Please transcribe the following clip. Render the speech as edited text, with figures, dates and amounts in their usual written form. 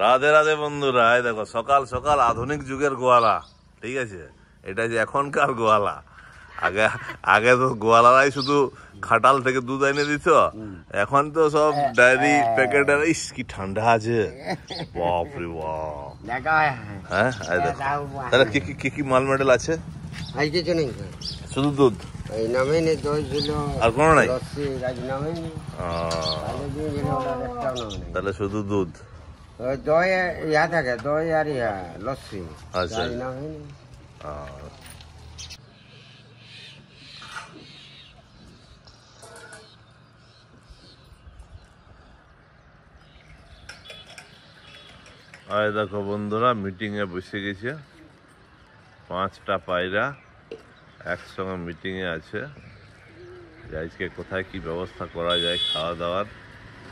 রাধে রাধে বন্ধুরা, এই দেখো সকাল সকাল আধুনিক যুগের গোয়ালা, ঠিক আছে? এটা যে এখনকার গোয়ালা। আগে আগে তো গোয়ালারাই শুধু খাটাল থেকে দুধ এনে দিত, এখন তো সব ডায়েরি প্যাকেটের। ইস কি ঠান্ডা আছে, বাপ রে বাপ। হ্যাঁ এই দেখো, তাহলে কি কি কি কি মাল মেডেল আছে? কিছু নেই, শুধু দুধ, এই নামে নেই, দই ছিল আর কোনো নাই? নামে নেই, তাহলে শুধু দুধ, দই ইয়া থাকে, দই আর ইয়া লস্যি। আচ্ছা নামে নেই। আর দেখো বন্ধুরা, মিটিংয়ে বসে গেছে 5টা পায়রা একসঙ্গে মিটিংয়ে আছে যে আজকে কোথায় কি ব্যবস্থা করা যায় খাওয়া দাওয়ার।